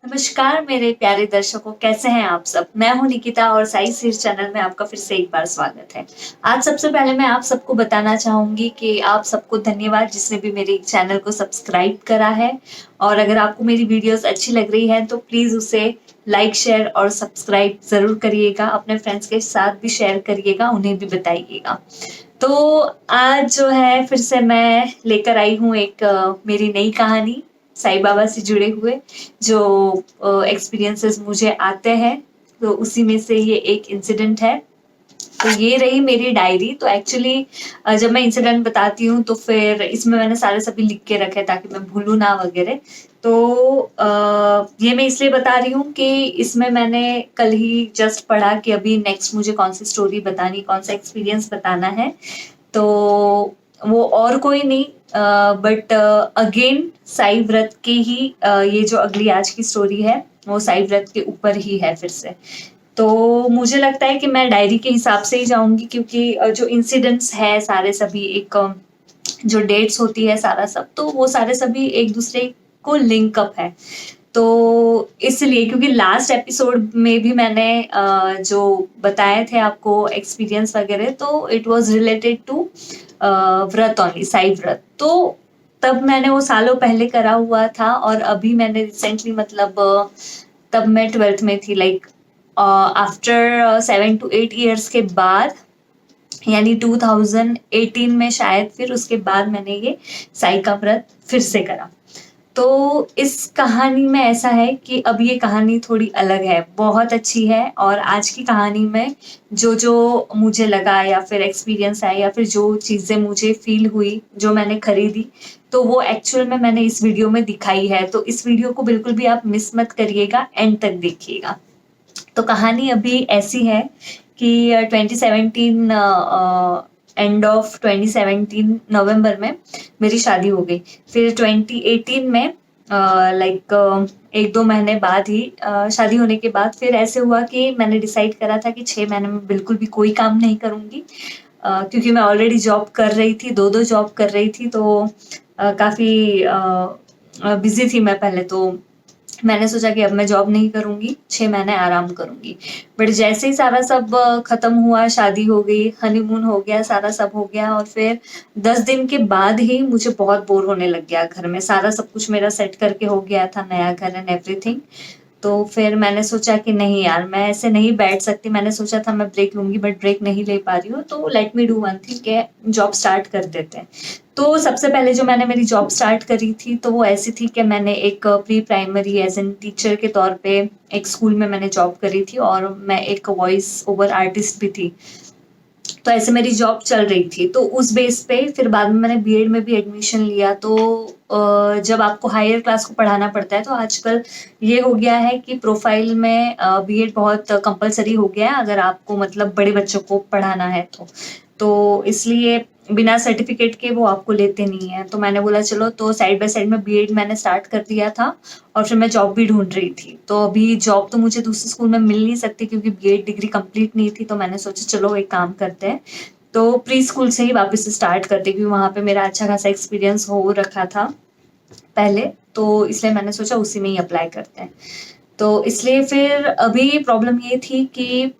नमस्कार मेरे प्यारे दर्शकों, कैसे हैं आप सब? मैं हूँ निकिता और साई सिर चैनल में आपका फिर से एक बार स्वागत है। आज सबसे पहले मैं आप सबको बताना चाहूँगी कि आप सबको धन्यवाद जिसने भी मेरे चैनल को सब्सक्राइब करा है। और अगर आपको मेरी वीडियोस अच्छी लग रही है तो प्लीज़ उसे लाइक, शेयर और सब्सक्राइब ज़रूर करिएगा। अपने फ्रेंड्स के साथ भी शेयर करिएगा, उन्हें भी बताइएगा। तो आज जो है फिर से मैं लेकर आई हूँ एक मेरी नई कहानी साईं बाबा से जुड़े हुए जो एक्सपीरियंसेस मुझे आते हैं, तो उसी में से ये एक इंसिडेंट है। तो ये रही मेरी डायरी। तो एक्चुअली जब मैं इंसिडेंट बताती हूँ तो फिर इसमें मैंने सारे सभी लिख के रखे ताकि मैं भूलूं ना वगैरह। तो ये मैं इसलिए बता रही हूँ कि इसमें मैंने कल ही जस्ट पढ़ा कि अभी नेक्स्ट मुझे कौन सी स्टोरी बतानी, कौन सा एक्सपीरियंस बताना है। तो वो और कोई नहीं बट अगेन साई व्रत के ही ये जो अगली आज की स्टोरी है वो साई व्रत के ऊपर ही है फिर से। तो मुझे लगता है कि मैं डायरी के हिसाब से ही जाऊंगी क्योंकि जो इंसिडेंट्स है सारे सभी एक जो डेट्स होती है सारा सब, तो वो सारे सभी एक दूसरे को लिंक अप है। तो इसलिए क्योंकि लास्ट एपिसोड में भी मैंने जो बताए थे आपको एक्सपीरियंस वगैरह, तो इट वाज रिलेटेड टू व्रत ओनली, साई व्रत। तो तब मैंने वो सालों पहले करा हुआ था और अभी मैंने रिसेंटली मतलब तब मैं 12th में थी, लाइक आफ्टर 7 to 8 years के बाद, यानी 2018 में शायद, फिर उसके बाद मैंने ये साई का व्रत फिर से करा। तो इस कहानी में ऐसा है कि अब ये कहानी थोड़ी अलग है, बहुत अच्छी है। और आज की कहानी में जो जो मुझे लगा या फिर एक्सपीरियंस आया या फिर जो चीज़ें मुझे फील हुई, जो मैंने खरीदी, तो वो एक्चुअल में मैंने इस वीडियो में दिखाई है। तो इस वीडियो को बिल्कुल भी आप मिस मत करिएगा, एंड तक देखिएगा। तो कहानी अभी ऐसी है कि 2017 एंड ऑफ 2017 नवंबर में मेरी शादी हो गई। फिर 2018 में लाइक 1-2 महीने बाद ही शादी होने के बाद फिर ऐसे हुआ कि मैंने डिसाइड करा था कि 6 महीने में बिल्कुल भी कोई काम नहीं करूंगी, क्योंकि मैं ऑलरेडी जॉब कर रही थी, दो जॉब कर रही थी। तो काफ़ी बिजी थी मैं पहले। तो मैंने सोचा कि अब मैं जॉब नहीं करूंगी, 6 महीने आराम करूंगी। बट जैसे ही सारा सब खत्म हुआ, शादी हो गई, हनीमून हो गया, सारा सब हो गया, और फिर 10 दिन के बाद ही मुझे बहुत बोर होने लग गया घर में। सारा सब कुछ मेरा सेट करके हो गया था, नया घर एंड एवरीथिंग। तो फिर मैंने सोचा कि नहीं यार, मैं ऐसे नहीं बैठ सकती। मैंने सोचा था मैं ब्रेक लूंगी बट ब्रेक नहीं ले पा रही हूँ, तो let me do one thing के जॉब स्टार्ट कर देते हैं। तो सबसे पहले जो मैंने मेरी जॉब स्टार्ट करी थी तो वो ऐसी थी कि मैंने एक pre primary as an teacher के तौर पे एक स्कूल में मैंने जॉब करी थी, और मैं एक वॉइस ओवर आर्टिस्ट भी थी। तो ऐसे मेरी जॉब चल रही थी। तो उस बेस पे फिर बाद में मैंने बीएड में भी एडमिशन लिया। तो जब आपको हायर क्लास को पढ़ाना पड़ता है तो आजकल ये हो गया है कि प्रोफाइल में बीएड बहुत कंपलसरी हो गया है अगर आपको मतलब बड़े बच्चों को पढ़ाना है तो इसलिए बिना सर्टिफिकेट के वो आपको लेते नहीं है। तो मैंने बोला चलो, तो साइड बाय साइड में बीएड मैंने स्टार्ट कर दिया था, और फिर मैं जॉब भी ढूंढ रही थी। तो अभी जॉब तो मुझे दूसरे स्कूल में मिल नहीं सकती क्योंकि बीएड डिग्री कंप्लीट नहीं थी। तो मैंने सोचा चलो एक काम करते हैं, तो प्री स्कूल से ही वापस से स्टार्ट करते, क्योंकि वहाँ पे मेरा अच्छा खासा एक्सपीरियंस हो रखा था पहले। तो इसलिए मैंने सोचा उसी में ही अप्लाई करते हैं। तो इसलिए फिर अभी प्रॉब्लम ये थी कि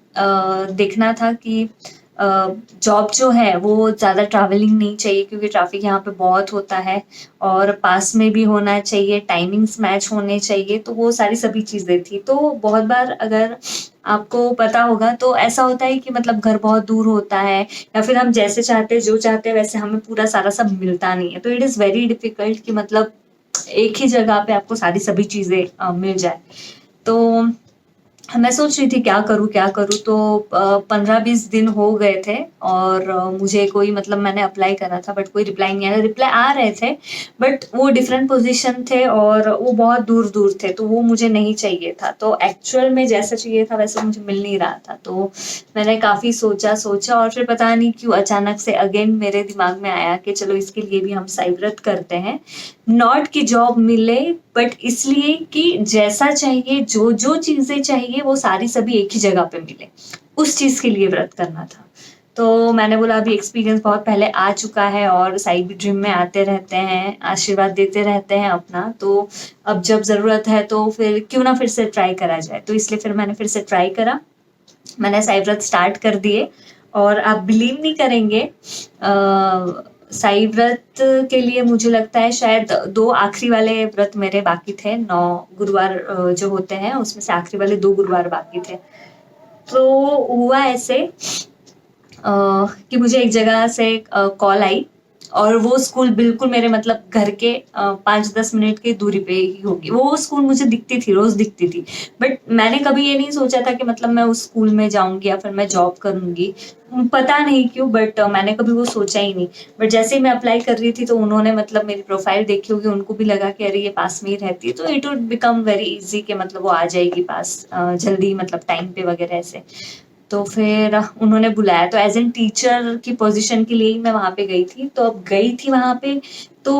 देखना था कि जॉब जो है वो ज़्यादा ट्रैवलिंग नहीं चाहिए क्योंकि ट्रैफिक यहाँ पे बहुत होता है, और पास में भी होना चाहिए, टाइमिंग्स मैच होने चाहिए। तो वो सारी सभी चीज़ें थी। तो बहुत बार अगर आपको पता होगा तो ऐसा होता है कि मतलब घर बहुत दूर होता है, या फिर हम जैसे चाहते हैं, जो चाहते हैं वैसे हमें पूरा सारा सब मिलता नहीं है। तो इट इज़ वेरी डिफिकल्ट कि मतलब एक ही जगह पे आपको सारी सभी चीज़ें मिल जाए। तो मैं सोच रही थी क्या करूँ क्या करूँ। तो 15-20 दिन हो गए थे, और मुझे कोई मतलब मैंने अप्लाई करा था बट कोई रिप्लाई नहीं आया। रिप्लाई आ रहे थे बट वो डिफरेंट पोजीशन थे और वो बहुत दूर दूर थे, तो वो मुझे नहीं चाहिए था। तो एक्चुअल में जैसा चाहिए था वैसे मुझे मिल नहीं रहा था। तो मैंने काफ़ी सोचा सोचा, और फिर पता नहीं क्यों अचानक से अगेन मेरे दिमाग में आया कि चलो इसके लिए भी हम साई व्रत करते हैं। नॉट कि जॉब मिले, बट इसलिए कि जैसा चाहिए, जो जो चीजें चाहिए वो सारी सभी एक ही जगह पे मिले, उस चीज के लिए व्रत करना था। तो मैंने बोला अभी एक्सपीरियंस बहुत पहले आ चुका है और साई भी ड्रीम में आते रहते हैं, आशीर्वाद देते रहते हैं अपना, तो अब जब ज़रूरत है तो फिर क्यों ना फिर से ट्राई करा जाए। तो इसलिए फिर मैंने फिर से ट्राई करा। मैंने साई व्रत स्टार्ट कर दिए और आप बिलीव नहीं करेंगे, साई व्रत के लिए मुझे लगता है शायद 2 आखिरी वाले व्रत मेरे बाकी थे। 9 गुरुवार जो होते हैं उसमें से आखिरी वाले 2 गुरुवार बाकी थे। तो हुआ ऐसे कि मुझे एक जगह से कॉल आई और वो स्कूल बिल्कुल मेरे मतलब घर के 5-10 मिनट की दूरी पे ही होगी। वो स्कूल मुझे दिखती थी, रोज़ दिखती थी। बट मैंने कभी ये नहीं सोचा था कि मतलब मैं उस स्कूल में जाऊँगी या फिर मैं जॉब करूँगी। पता नहीं क्यों बट मैंने कभी वो सोचा ही नहीं। बट जैसे ही मैं अप्लाई कर रही थी तो उन्होंने मतलब मेरी प्रोफ़ाइल देखी होगी, उनको भी लगा कि अरे ये पास में ही रहती है, तो it would become very easy कि मतलब वो आ जाएगी पास जल्दी मतलब टाइम पे वगैरह ऐसे। तो फिर उन्होंने बुलाया, तो एज़ एन टीचर की पोज़ीशन के लिए ही मैं वहाँ पे गई थी। तो अब गई थी वहाँ पे तो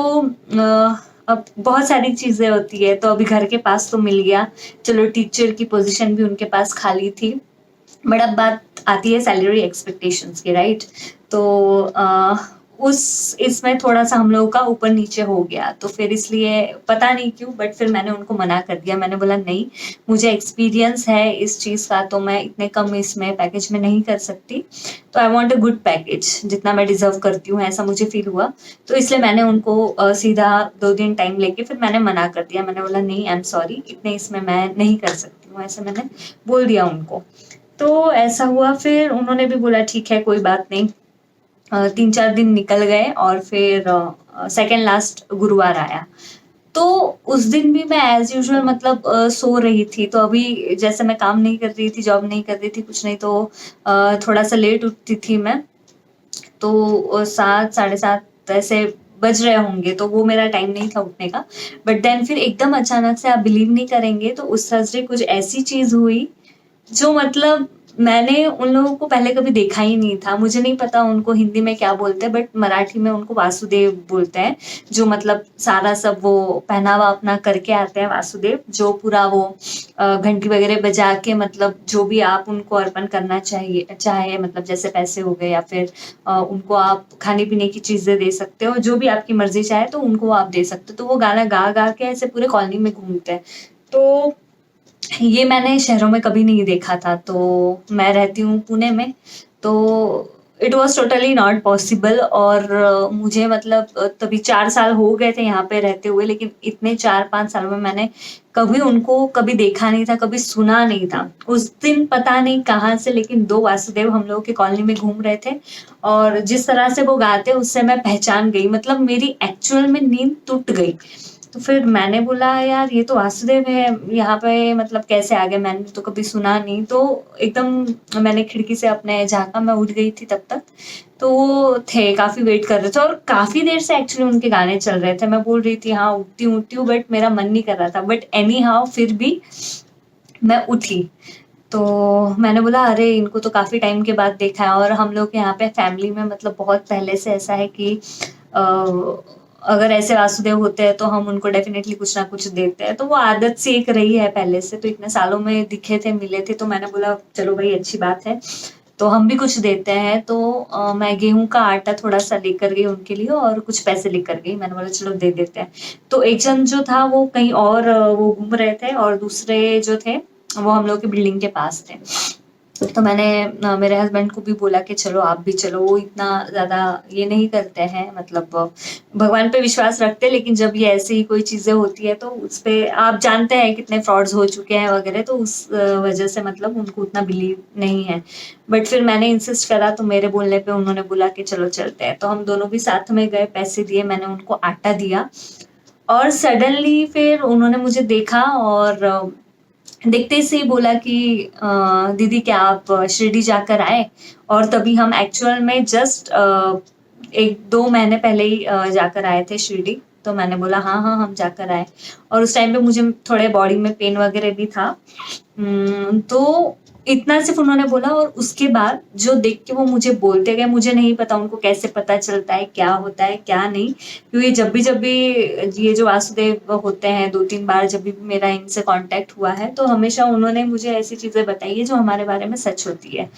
अब बहुत सारी चीज़ें होती है, तो अभी घर के पास तो मिल गया। चलो टीचर की पोज़ीशन भी उनके पास खाली थी। बट अब बात आती है सैलरी एक्सपेक्टेशंस की, राइट? तो उस इसमें थोड़ा-सा हम लोगों का ऊपर-नीचे हो गया, तो फिर इसलिए पता नहीं क्यों बट फिर मैंने उनको मना कर दिया। मैंने बोला नहीं, मुझे एक्सपीरियंस है इस चीज़ का, तो मैं इतने कम इसमें पैकेज में नहीं कर सकती। तो I want a good package, जितना मैं डिज़र्व करती हूँ, ऐसा मुझे फ़ील हुआ। तो इसलिए मैंने उनको सीधा 2 दिन टाइम लेके फिर मैंने मना कर दिया। मैंने बोला नहीं, आई एम सॉरी, इतने इसमें मैं नहीं कर सकती हूँ, ऐसे मैंने बोल दिया उनको। तो ऐसा हुआ, फिर उन्होंने भी बोला ठीक है कोई बात नहीं। 3-4 दिन निकल गए और फिर सेकंड लास्ट गुरुवार आया। तो उस दिन भी मैं एज़ यूजुअल मतलब सो रही थी, तो अभी जैसे मैं काम नहीं कर रही थी, जॉब नहीं कर रही थी, कुछ नहीं, तो थोड़ा-सा लेट उठती थी मैं। तो 7 साढ़े 7 ऐसे बज रहे होंगे, तो वो मेरा टाइम नहीं था उठने का। बट देन फिर एकदम अचानक से, आप बिलीव नहीं करेंगे, तो उस थर्सडे कुछ ऐसी चीज़ हुई जो मतलब मैंने उन लोगों को पहले कभी देखा ही नहीं था। मुझे नहीं पता उनको हिंदी में क्या बोलते हैं बट मराठी में उनको वासुदेव बोलते हैं। जो मतलब सारा सब वो पहनावा अपना करके आते हैं वासुदेव, जो पूरा वो घंटी वगैरह बजा के मतलब जो भी आप उनको अर्पण करना चाहिए चाहे मतलब जैसे पैसे हो गए या फिर उनको आप खाने-पीने की चीज़ें दे सकते हो, जो भी आपकी मर्ज़ी चाहे तो उनको आप दे सकते हो। तो वो गाना गा-गा के ऐसे पूरे कॉलोनी में घूमते हैं। तो ये मैंने शहरों में कभी नहीं देखा था, तो मैं रहती हूँ पुणे में, तो it was totally not possible. और मुझे मतलब तभी 4 साल हो गए थे यहाँ पे रहते हुए, लेकिन इतने 4-5 सालों में मैंने कभी उनको कभी देखा नहीं था, कभी सुना नहीं था। उस दिन पता नहीं कहाँ से लेकिन 2 वासुदेव हम लोगों की कॉलोनी में घूम रहे थे और जिस तरह से वो गाते उससे मैं पहचान गई, मतलब मेरी एक्चुअल में नींद टूट गई। तो फिर मैंने बोला यार ये तो वासुदेव है, यहाँ पे मतलब कैसे आ गए, मैंने तो कभी सुना नहीं। तो एकदम मैंने खिड़की से अपने झाँका, मैं उठ गई थी तब तक। तो वो थे, काफ़ी वेट कर रहे थे और काफ़ी देर से एक्चुअली उनके गाने चल रहे थे। मैं बोल रही थी हाँ उठती हूँ बट मेरा मन नहीं कर रहा था, बट एनी हाउ फिर भी मैं उठी। तो मैंने बोला अरे इनको तो काफ़ी टाइम के बाद देखा है, और हम लोग के यहाँ पे फैमिली में मतलब बहुत पहले से ऐसा है कि अ, अगर ऐसे वासुदेव होते हैं तो हम उनको डेफ़िनेटली कुछ ना कुछ देते हैं। तो वो आदत सी एक रही है पहले से, तो इतने सालों में दिखे थे, मिले थे, तो मैंने बोला चलो भाई अच्छी बात है, तो हम भी कुछ देते हैं। तो मैं गेहूँ का आटा थोड़ा-सा लेकर गई उनके लिए और कुछ पैसे लेकर गई। मैंने बोला चलो दे देते हैं। तो एक जन जो था वो कहीं और वो घूम रहे थे और दूसरे जो थे वो हम लोग की बिल्डिंग के पास थे। तो मैंने मेरे हस्बैंड को भी बोला कि चलो आप भी चलो, वो इतना ज़्यादा ये नहीं करते हैं, मतलब भगवान पे विश्वास रखते हैं, लेकिन जब ये ऐसी कोई चीज़ें होती है तो उस पे आप जानते हैं कितने फ्रॉड्स हो चुके हैं वगैरह, तो उस वजह से मतलब उनको उतना बिलीव नहीं है। बट फिर मैंने इंसिस्ट करा तो मेरे बोलने पे उन्होंने बोला कि चलो चलते हैं। तो हम दोनों भी साथ में गए, पैसे दिए, मैंने उनको आटा दिया और सडनली फिर उन्होंने मुझे देखा और देखते से ही बोला कि दीदी क्या आप शिरडी जाकर आए? और तभी हम एक्चुअल में जस्ट 1-2 महीने पहले ही जाकर आए थे शिरडी। तो मैंने बोला हाँ, हाँ, हम जाकर आए और उस टाइम पे मुझे थोड़े बॉडी में पेन वगैरह भी था। तो इतना सिर्फ़ उन्होंने बोला और उसके बाद जो देख के वो मुझे बोलते गए, मुझे नहीं पता उनको कैसे पता चलता है, क्या होता है, क्या नहीं। क्योंकि जब भी ये जो वासुदेव होते हैं 2-3 बार जब भी मेरा इनसे कॉन्टैक्ट हुआ है, तो हमेशा उन्होंने मुझे ऐसी चीज़ें बताई है जो हमारे बारे में सच होती है।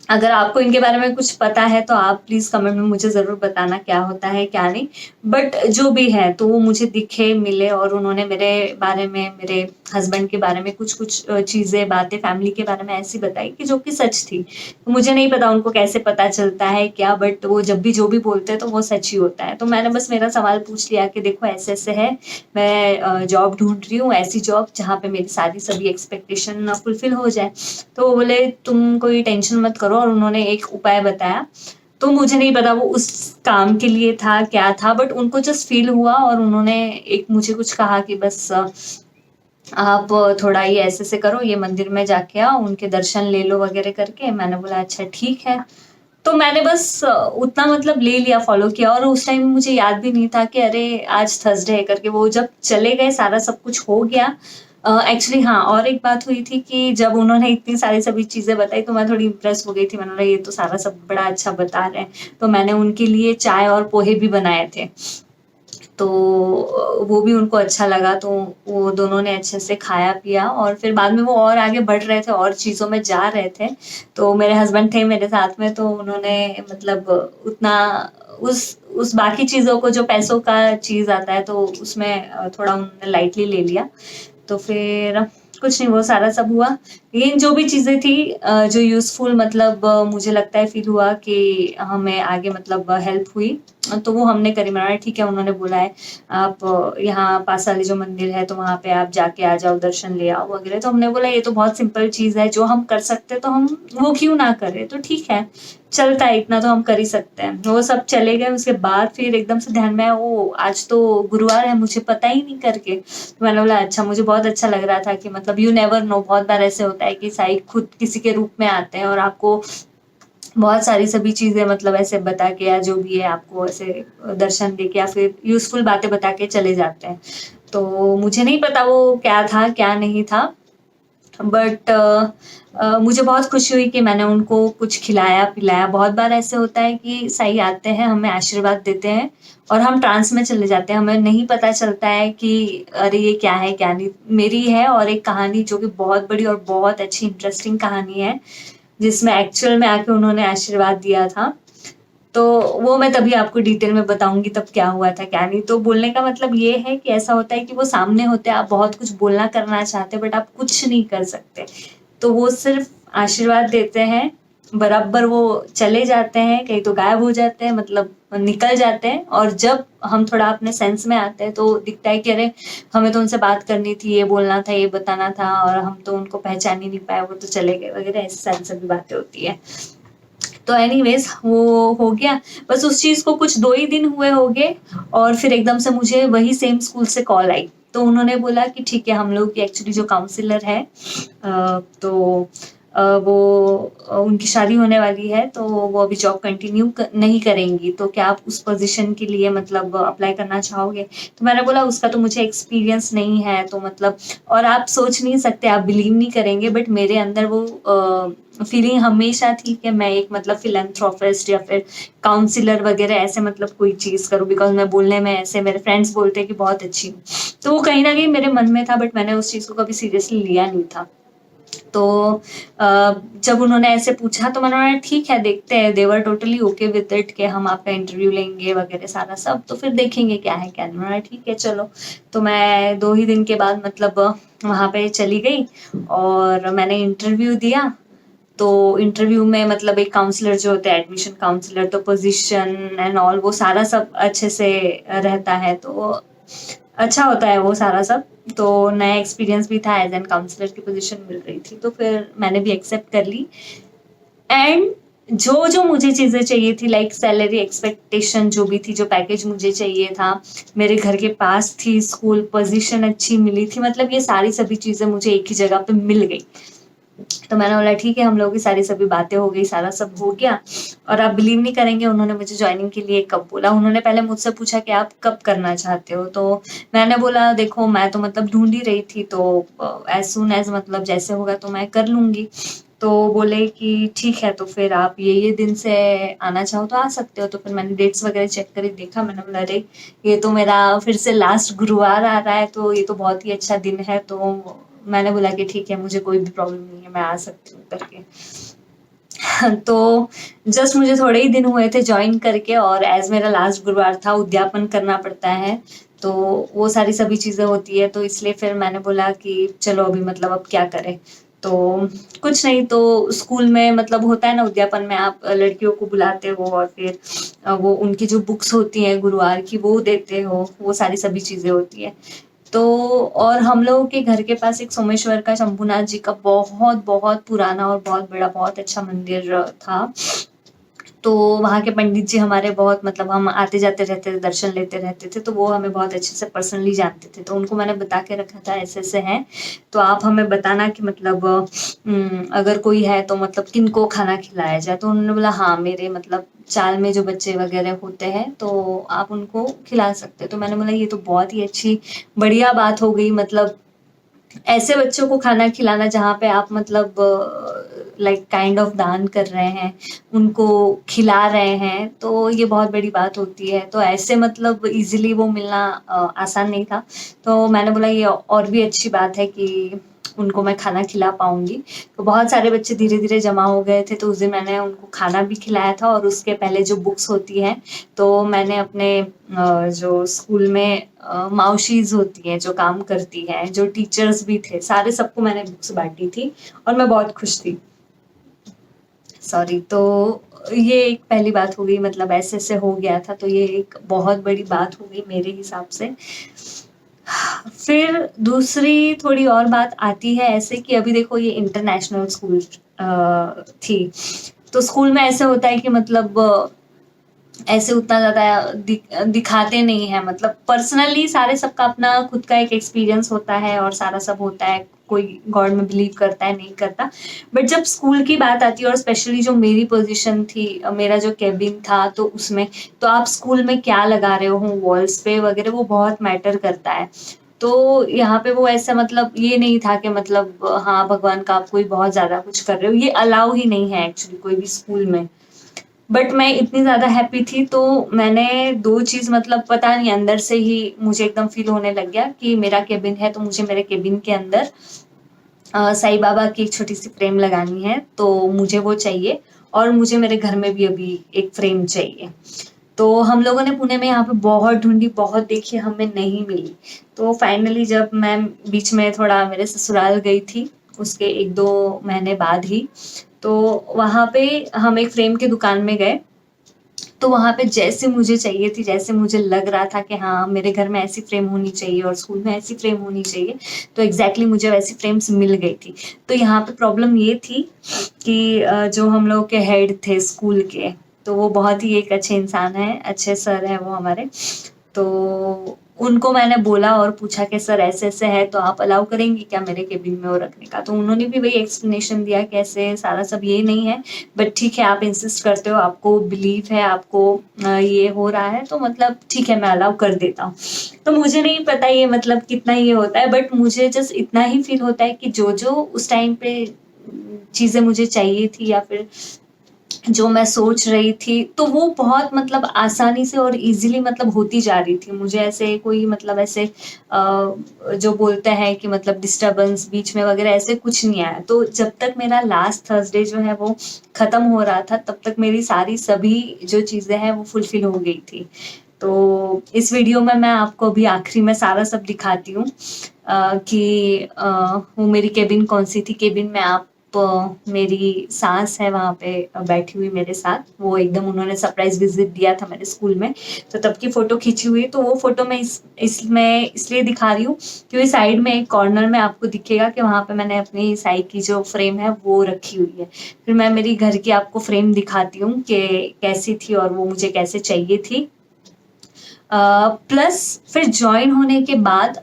अगर आपको इनके बारे में कुछ पता है तो आप प्लीज कमेंट में मुझे जरूर बताना क्या होता है क्या नहीं। बट जो भी है तो वो मुझे दिखे मिले और उन्होंने मेरे बारे में, मेरे हस्बैंड के बारे में कुछ कुछ चीजें बातें फैमिली के बारे में ऐसी बताई कि जो कि सच थी। तो मुझे नहीं पता उनको कैसे पता चलता है क्या, बट वो जब भी जो भी बोलते हैं तो वो सच ही होता है। तो मैंने बस मेरा सवाल पूछ लिया कि देखो ऐसे ऐसे है, मैं जॉब ढूंढ रही हूँ, ऐसी जॉब जहाँ पे मेरी सारी सभी एक्सपेक्टेशन फुलफिल हो जाए। तो वो बोले तुम कोई टेंशन मत करो, और उन्होंने एक उपाय बताया। तो मुझे नहीं पता वो उस काम के लिए था क्या था, बट उनको जस्ट फील हुआ और उन्होंने एक मुझे कुछ कहा कि बस आप थोड़ा ये ऐसे से करो, ये मंदिर में जाके आओ, उनके दर्शन ले लो वगैरह करके। मैंने बोला अच्छा ठीक है। तो मैंने बस उतना मतलब ले लिया, फॉलो किया। और उस टाइम मुझे याद भी नहीं था कि अरे आज थर्सडे है करके। वो जब चले गए सारा सब कुछ हो गया। एक्चुअली हाँ, और एक बात हुई थी कि जब उन्होंने इतनी सारी सभी चीजें बताई तो मैं थोड़ी इम्प्रेस हो गई थी। मैंने बोला ये तो सारा सब बड़ा अच्छा बता रहे हैं। तो मैंने उनके लिए चाय और पोहे भी बनाए थे। तो वो भी उनको अच्छा लगा। तो वो दोनों ने अच्छे से खाया पिया, और फिर बाद में वो और आगे बढ़ रहे थे, और चीज़ों में जा रहे थे। तो मेरे हस्बैंड थे मेरे साथ में, तो उन्होंने मतलब उतना उस बाकी चीज़ों को, जो पैसों का चीज़ आता है तो उसमें थोड़ा उन्होंने लाइटली ले लिया। तो फिर कुछ नहीं, वो सारा सब हुआ। लेकिन जो भी चीज़ें थी जो यूज़फुल, मतलब मुझे लगता है फ़ील हुआ कि हमें आगे मतलब हेल्प हुई, तो वो हमने करी। मैंने ठीक है, उन्होंने बोला है आप यहाँ पास वाले जो मंदिर है तो वहाँ पे आप जाके आ जाओ, दर्शन ले आओ वगैरह। तो हमने बोला ये तो बहुत सिंपल चीज़ है, जो हम कर सकते हैं तो हम वो क्यों ना करें। तो ठीक है, चलता है, इतना तो हम कर ही सकते हैं। वो सब चले गए। उसके बाद फिर एकदम से ध्यान में आया, ओ आज तो गुरुवार है, मुझे पता ही नहीं करके। तो मैंने बोला अच्छा, मुझे बहुत अच्छा लग रहा था कि मतलब यू नेवर नो, बहुत बार ऐसे होता है कि साईं खुद किसी के रूप में आते हैं और आपको बहुत सारी सभी चीजें मतलब ऐसे बता के, या जो भी है आपको ऐसे दर्शन दे के या फिर यूजफुल बातें बता के चले जाते हैं। तो मुझे नहीं पता वो क्या था क्या नहीं था, बट मुझे बहुत खुशी हुई कि मैंने उनको कुछ खिलाया पिलाया। बहुत बार ऐसे होता है कि साईं आते हैं, हमें आशीर्वाद देते हैं और हम ट्रांस में चले जाते हैं, हमें नहीं पता चलता है कि अरे ये क्या है क्या नहीं। मेरी है और एक कहानी जो कि बहुत बड़ी और बहुत अच्छी इंटरेस्टिंग कहानी है, जिसमें एक्चुअल में आके उन्होंने आशीर्वाद दिया था। तो वो मैं तभी आपको डिटेल में बताऊंगी तब क्या हुआ था क्या नहीं। तो बोलने का मतलब ये है कि ऐसा होता है कि वो सामने होते हैं, आप बहुत कुछ बोलना करना चाहते हैं बट आप कुछ नहीं कर सकते। तो वो सिर्फ आशीर्वाद देते हैं, बराबर वो चले जाते हैं, कहीं तो गायब हो जाते हैं, मतलब निकल जाते हैं। और जब हम थोड़ा अपने सेंस में आते हैं तो दिखता है कि अरे हमें तो उनसे बात करनी थी, ये बोलना था, ये बताना था, और हम तो उनको पहचान ही नहीं पाए, वो तो चले गए वगैरह, ऐसी सारी सभी बातें होती है। तो एनीवेज वो हो गया। बस उस चीज को कुछ 2 ही दिन हुए होंगे, और फिर एकदम से मुझे वही सेम स्कूल से कॉल आई। तो उन्होंने बोला कि ठीक है, हम लोग की एक्चुअली जो काउंसलर है तो वो उनकी शादी होने वाली है, तो वो अभी जॉब कंटिन्यू नहीं करेंगी, तो क्या आप उस पोजीशन के लिए मतलब अप्लाई करना चाहोगे। तो मैंने बोला उसका तो मुझे एक्सपीरियंस नहीं है, तो मतलब, और आप सोच नहीं सकते, आप बिलीव नहीं करेंगे, बट मेरे अंदर वो फीलिंग हमेशा थी कि मैं एक मतलब फिलेंथ्रोपिस्ट या फिर काउंसलर वगैरह ऐसे मतलब कोई चीज करूं, बिकॉज मैं बोलने में ऐसे, मेरे फ्रेंड्स बोलते हैं कि बहुत अच्छी हूँ। तो वो कहीं ना कहीं मेरे मन में था, बट मैंने उस चीज को कभी सीरियसली लिया नहीं था। तो जब उन्होंने ऐसे पूछा तो मैंने बोला ठीक है, देखते हैं। देवर टोटली ओके विद इट कि हम आपका इंटरव्यू लेंगे वगैरह सारा सब, तो फिर देखेंगे क्या है क्या नहीं। मैंने बोला ठीक है चलो। तो मैं 2 ही दिन के बाद मतलब वहां पे चली गई और मैंने इंटरव्यू दिया। तो इंटरव्यू में मतलब एक काउंसलर जो होते हैं, एडमिशन काउंसलर, तो पोजीशन एंड ऑल वो सारा सब अच्छे से रहता है, तो अच्छा होता है वो सारा सब। तो नया एक्सपीरियंस भी था, एज एन काउंसलर की पोजीशन मिल रही थी, तो फिर मैंने भी एक्सेप्ट कर ली। एंड जो जो मुझे चीजें चाहिए थी, लाइक सैलरी एक्सपेक्टेशन जो भी थी, जो पैकेज मुझे चाहिए था, मेरे घर के पास थी स्कूल, पोजीशन अच्छी मिली थी, मतलब ये सारी सभी चीजें मुझे एक ही जगह पे मिल गई। तो मैंने बोला ठीक है, हम लोग की सारी सभी बातें हो गई, सारा सब हो गया। और आप बिलीव नहीं करेंगे, उन्होंने मुझे ज्वाइनिंग के लिए कब बोला। उन्होंने पहले मुझसे पूछा कि आप कब करना चाहते हो। तो मैंने बोला देखो मैं तो मतलब ढूंढ ही रही थी, तो एज सुन एज मतलब जैसे होगा तो मैं कर लूंगी। तो बोले कि ठीक है, तो फिर आप ये दिन से आना चाहो तो आ सकते हो। तो फिर मैंने डेट्स वगैरह चेक कर देखा, मैंने बोला अरे ये तो मेरा फिर से लास्ट गुरुवार आ रहा है, तो ये तो बहुत ही अच्छा दिन है। तो मैंने बोला कि ठीक है, मुझे कोई भी प्रॉब्लम नहीं है, मैं आ सकती हूँ करके। तो जस्ट मुझे थोड़े ही दिन हुए थे जॉइन करके, और एज मेरा लास्ट गुरुवार था, उद्यापन करना पड़ता है, तो वो सारी सभी चीजें होती है, तो इसलिए फिर मैंने बोला कि चलो अभी मतलब अब क्या करें। तो कुछ नहीं, तो स्कूल में मतलब होता है ना उद्यापन में, आप लड़कियों को बुलाते हो और फिर वो उनकी जो बुक्स होती हैं गुरुवार की वो देते हो, वो सारी सभी चीजें होती है। तो और हम लोगों के घर के पास एक सोमेश्वर का शंभुनाथ जी का बहुत बहुत पुराना और बहुत बड़ा बहुत अच्छा मंदिर था। तो वहाँ के पंडित जी हमारे बहुत मतलब हम आते जाते रहते थे, दर्शन लेते रहते थे, तो वो हमें बहुत अच्छे से पर्सनली जानते थे। तो उनको मैंने बता के रखा था ऐसे ऐसे हैं, तो आप हमें बताना कि मतलब अगर कोई है तो मतलब किनको खाना खिलाया जाए। तो उन्होंने बोला हाँ, मेरे मतलब चाल में जो बच्चे वगैरह होते हैं तो आप उनको खिला सकते हैं। तो मैंने बोला ये तो बहुत ही अच्छी बढ़िया बात हो गई, मतलब ऐसे बच्चों को खाना खिलाना जहाँ पे आप मतलब लाइक काइंड ऑफ दान कर रहे हैं, उनको खिला रहे हैं, तो ये बहुत बड़ी बात होती है। तो ऐसे मतलब इजीली वो मिलना आसान नहीं था। तो मैंने बोला ये और भी अच्छी बात है कि उनको मैं खाना खिला पाऊंगी। तो बहुत सारे बच्चे धीरे धीरे जमा हो गए थे, तो उस दिन मैंने उनको खाना भी खिलाया था, और उसके पहले जो बुक्स होती हैं तो मैंने अपने जो स्कूल में माउशीज होती हैं जो काम करती हैं, जो टीचर्स भी थे, सारे सबको मैंने बुक्स बांटी थी, और मैं बहुत खुश थी। सॉरी। तो ये एक पहली बात हो गई, मतलब ऐसे ऐसे हो गया था, तो ये एक बहुत बड़ी बात हो गई मेरे हिसाब से। फिर दूसरी थोड़ी और बात आती है ऐसे कि अभी देखो ये इंटरनेशनल स्कूल थी, तो स्कूल में ऐसे होता है कि मतलब ऐसे उतना ज्यादा दिखाते नहीं है, मतलब पर्सनली सारे सबका अपना खुद का एक एक्सपीरियंस होता है और सारा सब होता है, कोई गॉड में बिलीव करता है नहीं करता। बट जब स्कूल की बात आती है और स्पेशली जो मेरी पोजीशन थी, मेरा जो कैबिन था, तो उसमें तो आप स्कूल में क्या लगा रहे हो वॉल्स पे वगैरह, वो बहुत मैटर करता है। तो यहाँ पे वो ऐसा मतलब ये नहीं था कि मतलब हाँ भगवान का आप कोई बहुत ज्यादा कुछ कर रहे हो, ये अलाउ ही नहीं है एक्चुअली कोई भी स्कूल में। बट मैं इतनी ज्यादा हैप्पी थी, तो मैंने दो चीज मतलब पता नहीं अंदर से ही मुझे एकदम फील होने लग गया कि मेरा केबिन है, तो मुझे मेरे केबिन के अंदर साईं बाबा की एक छोटी सी फ्रेम लगानी है, तो मुझे वो चाहिए। और मुझे मेरे घर में भी अभी एक फ्रेम चाहिए। तो हम लोगों ने पुणे में यहाँ पे बहुत ढूंढी, बहुत देखी, हमें नहीं मिली। तो फाइनली जब मैं बीच में थोड़ा मेरे ससुराल गई थी, उसके एक दो महीने बाद ही, तो वहां पे हम एक फ्रेम की दुकान में गए। तो वहां पे जैसे मुझे चाहिए थी, जैसे मुझे लग रहा था कि हाँ मेरे घर में ऐसी फ्रेम होनी चाहिए और स्कूल में ऐसी फ्रेम होनी चाहिए, तो एग्जैक्टली मुझे वैसी फ्रेम्स मिल गई थी। तो यहाँ पे प्रॉब्लम ये थी कि जो हम लोग के हेड थे स्कूल के, तो वो बहुत ही एक अच्छे इंसान है, अच्छे सर है वो हमारे। तो उनको मैंने बोला और पूछा कि सर ऐसे ऐसे है, तो आप अलाउ करेंगे क्या मेरे केबिन में वो रखने का। तो उन्होंने भी वही एक्सप्लेनेशन दिया कि ऐसे सारा सब ये नहीं है, बट ठीक है आप इंसिस्ट करते हो, आपको बिलीव है, आपको ये हो रहा है, तो मतलब ठीक है मैं अलाउ कर देता हूँ। तो मुझे नहीं पता ये मतलब कितना ये होता है, बट मुझे जस्ट इतना ही फील होता है कि जो जो उस टाइम पे चीजें मुझे चाहिए थी या फिर जो मैं सोच रही थी, तो वो बहुत मतलब आसानी से और इजीली मतलब होती जा रही थी। मुझे ऐसे कोई मतलब ऐसे जो बोलते हैं कि मतलब डिस्टरबेंस बीच में वगैरह ऐसे कुछ नहीं आया। तो जब तक मेरा लास्ट थर्सडे जो है वो खत्म हो रहा था, तब तक मेरी सारी सभी जो चीजें हैं वो फुलफिल हो गई थी। तो इस वीडियो में मैं आपको अभी आखिरी में सारा सब दिखाती हूँ कि वो मेरी केबिन कौन सी थी। केबिन में आप मेरी सास है वहाँ पे बैठी हुई मेरे साथ, वो एकदम उन्होंने सरप्राइज विजिट दिया था मेरे स्कूल में, तो तब की फोटो खींची हुई। तो वो फोटो मैं इसमें इसलिए दिखा रही हूँ क्योंकि साइड में एक कॉर्नर में आपको दिखेगा कि वहाँ पे मैंने अपनी साई की जो फ्रेम है वो रखी हुई है। फिर मैं मेरी घर की आपको फ्रेम दिखाती हूँ कि कैसी थी और वो मुझे कैसे चाहिए थी। प्लस फिर ज्वाइन होने के बाद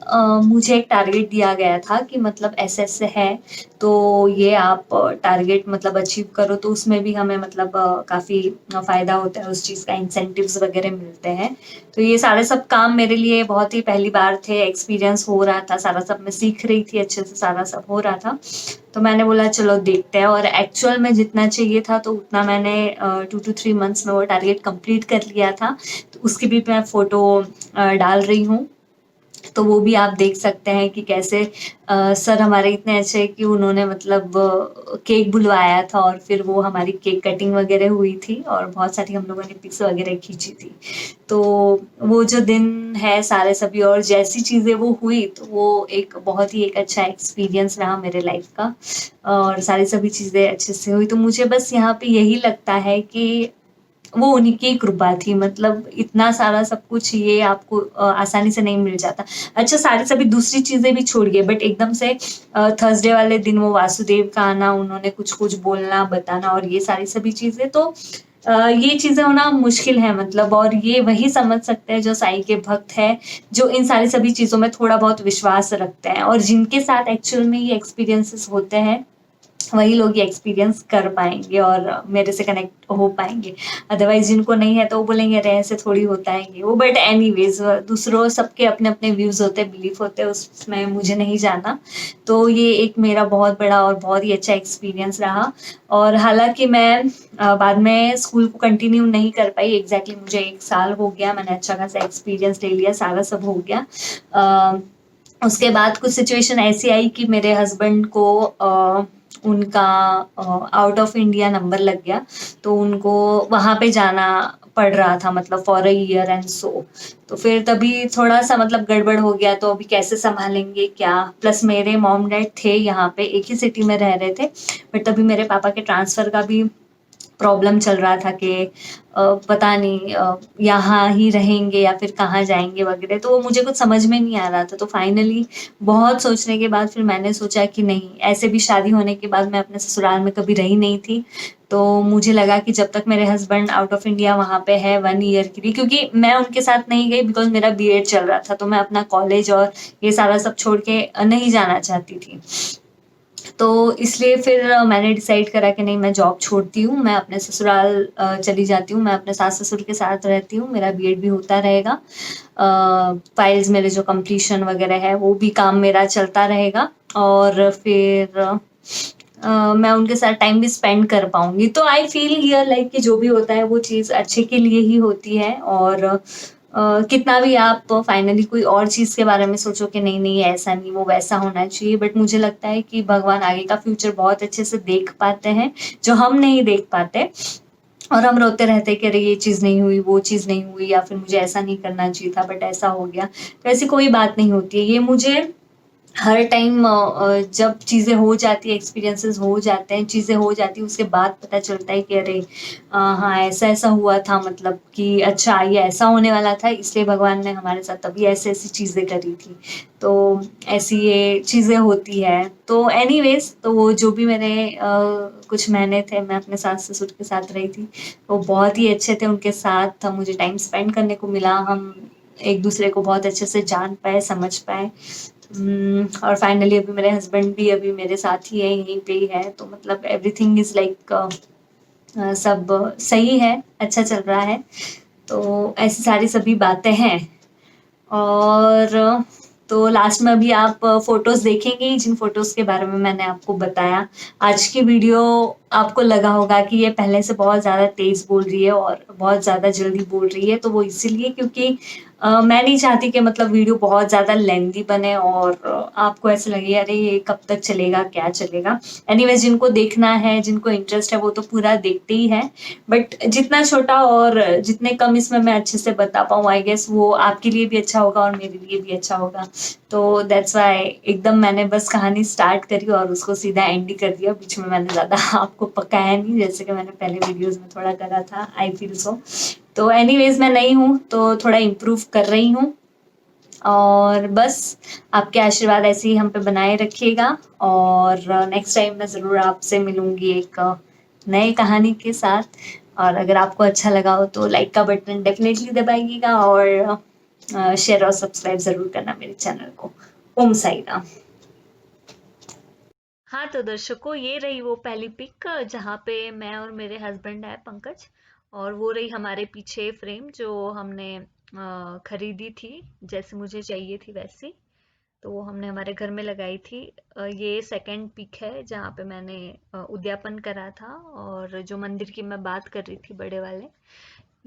मुझे एक टारगेट दिया गया था कि मतलब ऐसे ऐसे है, तो ये आप टारगेट मतलब अचीव करो, तो उसमें भी हमें मतलब काफी फायदा होता है, उस चीज का इंसेंटिव्स वगैरह मिलते हैं। तो ये सारे सब काम मेरे लिए बहुत ही पहली बार थे, एक्सपीरियंस हो रहा था, सारा सब मैं सीख रही थी, अच्छे से सारा सब हो रहा था। तो मैंने बोला चलो देखते हैं, और एक्चुअल में जितना चाहिए था तो उतना मैंने 2 to 3 मंथ्स में वो टारगेट कंप्लीट कर लिया था। तो उसकी भी मैं फोटो डाल रही हूँ। तो वो भी आप देख सकते हैं कि कैसे सर हमारे इतने अच्छे हैं कि उन्होंने मतलब केक बुलवाया था और फिर वो हमारी केक कटिंग वगैरह हुई थी और बहुत सारी हम लोगों ने पिक्स वगैरह खींची थी। तो वो जो दिन है सारे सभी और जैसी चीज़ें वो हुई तो वो एक बहुत ही एक अच्छा एक्सपीरियंस रहा मेरे लाइफ का और सारी सभी चीज़ें अच्छे से हुई। तो मुझे बस यहाँ पे यही लगता है कि वो उन्हीं की कृपा थी, मतलब इतना सारा सब कुछ ये आपको आसानी से नहीं मिल जाता। अच्छा, सारी सभी दूसरी चीज़ें भी छोड़िए बट एकदम से थर्सडे वाले दिन वो वासुदेव का आना, उन्होंने कुछ-कुछ बोलना, बताना और ये सारी सभी चीज़ें तो ये चीज़ें होना मुश्किल है मतलब और ये वही समझ सकते हैं जो साईं के भक्त हैं, जो इन सारी सभी चीज़ों में थोड़ा बहुत विश्वास रखते हैं और जिनके साथ एक्चुअल में ये एक्सपीरियंसेस होते हैं वही लोग ये एक्सपीरियंस कर पाएँगे और मेरे से कनेक्ट हो पाएँगे। अदरवाइज़ जिनको नहीं है तो वो बोलेंगे अरे ऐसे थोड़ी होता है ये वो, बट एनीवेज़ दूसरों सबके अपने-अपने व्यूज़ होते हैं, बिलीफ होते हैं, उसमें मुझे नहीं जाना। तो ये एक मेरा बहुत बड़ा और बहुत ही अच्छा एक्सपीरियंस रहा और हालाँकि मैं बाद में स्कूल को कंटिन्यू नहीं कर पाई। एग्ज़ैक्टली मुझे 1 साल हो गया, मैंने अच्छा खासा एक्सपीरियंस ले लिया, सारा सब हो गया। उसके बाद कुछ सिचुएशन ऐसी आई कि मेरे हस्बैंड को उनका आउट ऑफ इंडिया नंबर लग गया, तो उनको वहाँ पे जाना पड़ रहा था मतलब for a year and so. तो फिर तभी थोड़ा-सा मतलब गड़बड़ हो गया, तो अभी कैसे सँभालेंगे क्या? प्लस मेरे मॉम-डैड थे यहाँ पे, एक ही सिटी में रह रहे थे, बट तभी मेरे पापा के ट्रांसफ़र का भी प्रॉब्लम चल रहा था कि पता नहीं यहाँ ही रहेंगे या फिर कहाँ जाएँगे वगैरह, तो वो मुझे कुछ समझ में नहीं आ रहा था। तो फाइनली बहुत सोचने के बाद फिर मैंने सोचा कि नहीं, ऐसे भी शादी होने के बाद मैं अपने ससुराल में कभी रही नहीं थी। तो मुझे लगा कि जब तक मेरे हस्बैंड आउट ऑफ इंडिया वहाँ पे है 1 ईयर के लिए, क्योंकि मैं उनके साथ नहीं गई बिकॉज़ मेरा बीएड चल रहा था, तो मैं अपना कॉलेज और ये सारा सब छोड़ के नहीं जाना चाहती थी। तो इसलिए फिर मैंने डिसाइड करा कि नहीं, मैं जॉब छोड़ती हूँ, मैं अपने ससुराल चली जाती हूँ, मैं अपने सास-ससुर के साथ रहती हूँ, मेरा बीएड भी होता रहेगा। फाइल्स मेरे जो कंप्लीशन वगैरह है वो भी काम मेरा चलता रहेगा और फिर मैं उनके साथ टाइम भी स्पेंड कर पाऊँगी। तो आई फ़ील हियर लाइक कि जो भी होता है वो चीज़ अच्छे के लिए ही होती है और कितना भी आप फाइनली कोई और चीज़ के बारे में सोचो कि नहीं-नहीं ऐसा नहीं, वो वैसा होना चाहिए, बट मुझे लगता है कि भगवान आगे का फ्यूचर बहुत अच्छे से देख पाते हैं, जो हम नहीं देख पाते और हम रोते रहते हैं कि अरे ये चीज़ नहीं हुई, वो चीज़ नहीं हुई या फिर मुझे ऐसा नहीं करना चाहिए था बट ऐसा हो गया। तो ऐसी कोई बात नहीं होती है। ये मुझे हर टाइम जब चीज़ें हो जाती है, एक्सपीरियंसेस हो जाते हैं, चीज़ें हो जाती हैं, उसके बाद पता चलता है कि अरे हाँ, ऐसा-ऐसा हुआ था, मतलब कि अच्छा ये ऐसा होने वाला था, इसलिए भगवान ने हमारे साथ तभी ऐसी-ऐसी चीज़ें करी थी। तो ऐसी ये चीज़ें होती हैं। तो एनीवेज़, तो वो जो भी मेरे कुछ महीने थे मैं अपने सास-ससुर के साथ रही थी, वो बहुत ही अच्छे थे, उनके साथ मुझे टाइम स्पेंड करने को मिला। हम एक-दूसरे को बहुत अच्छे से जान पाए, समझ पाए। और फाइनली अभी मेरे हस्बैंड भी अभी मेरे साथ ही है, यहीं पे ही है, तो मतलब एवरीथिंग इज़ लाइक सब सही है, अच्छा चल रहा है। तो ऐसी सारी सभी बातें हैं। और तो लास्ट में अभी आप फ़ोटोज़ देखेंगे ही, जिन फ़ोटोज़ के बारे में मैंने आपको बताया। आज की वीडियो आपको लगा होगा कि ये पहले से बहुत ज़्यादा तेज़ बोल रही है और बहुत ज़्यादा जल्दी बोल रही है, तो वो इसीलिए क्योंकि मैं नहीं चाहती कि मतलब वीडियो बहुत ज़्यादा लेंथी बने और आपको ऐसे लगे अरे ये कब तक चलेगा, क्या चलेगा? एनीवेज़, जिनको देखना है, जिनको इंटरेस्ट है, वो तो पूरा देखते ही हैं। बट जितना छोटा और जितने कम इसमें मैं अच्छे से बता पाऊँ, आई गेस वो आपके लिए भी अच्छा होगा और मेरे लिए भी अच्छा होगा। तो दैट्स व्हाई एकदम मैंने बस कहानी स्टार्ट करी और उसको सीधा एंड ही कर दिया। बीच में मैंने ज़्यादा आपको पकाया नहीं, जैसे कि मैंने पहले वीडियोज़ में थोड़ा करा था, आई फील सो। तो एनीवेज़, मैं नई हूँ तो थोड़ा इम्प्रूव कर रही हूँ और बस आपके आशीर्वाद ऐसे ही हम पे बनाए रखिएगा और नेक्स्ट टाइम मैं ज़रूर आपसे मिलूँगी एक नए कहानी के साथ। और अगर आपको अच्छा लगा हो तो लाइक का बटन डेफ़िनेटली दबाइएगा और शेयर और सब्सक्राइब ज़रूर करना मेरे चैनल को। ओम साई राम। हाँ, तो दर्शकों, ये रही वो पहली पिक जहाँ पे मैं और मेरे हस्बैंड है पंकज, और वो रही हमारे पीछे फ्रेम जो हमने खरीदी थी, जैसे मुझे चाहिए थी वैसी। तो वो हमने हमारे घर में लगाई थी। ये सेकंड पिक है जहाँ पे मैंने उद्यापन करा था, और जो मंदिर की मैं बात कर रही थी बड़े वाले,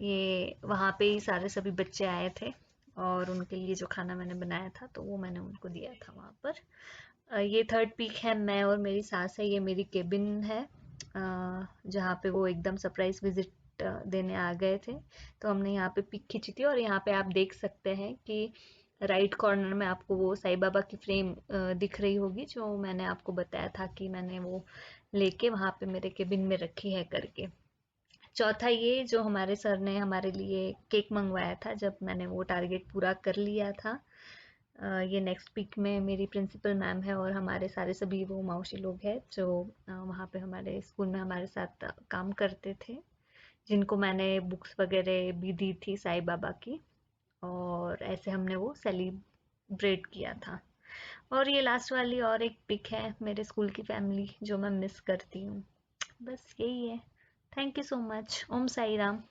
ये वहाँ पे ही सारे सभी बच्चे आए थे। और उनके लिए जो खाना मैंने बनाया था तो वो मैंने उनको दिया था वहाँ पर। ये थर्ड पिक है, मैं और मेरी सास है, ये मेरी केबिन है जहाँ पे वो एकदम सरप्राइज विजिट देने आ गए थे, तो हमने यहाँ पे पिक खींची थी। और यहाँ पे आप देख सकते हैं कि राइट कॉर्नर में आपको वो साईं बाबा की फ्रेम दिख रही होगी, जो मैंने आपको बताया था कि मैंने वो लेके वहाँ पे मेरे केबिन में रखी है करके। चौथा ये जो हमारे सर ने हमारे लिए केक मंगवाया था जब मैंने वो टारगेट पूरा कर लिया था। ये नेक्स्ट वीक में मेरी प्रिंसिपल मैम है और हमारे सारे सभी वो मौसी लोग हैं जो वहाँ पे हमारे स्कूल में हमारे साथ काम करते थे, जिनको मैंने बुक्स वगैरह भी दी थी साईं बाबा की, और ऐसे हमने वो सेलिब्रेट किया था। और ये लास्ट वाली और एक पिक है मेरे स्कूल की फैमिली जो मैं मिस करती हूँ। बस यही है। Thank you so much. Om Sai Ram.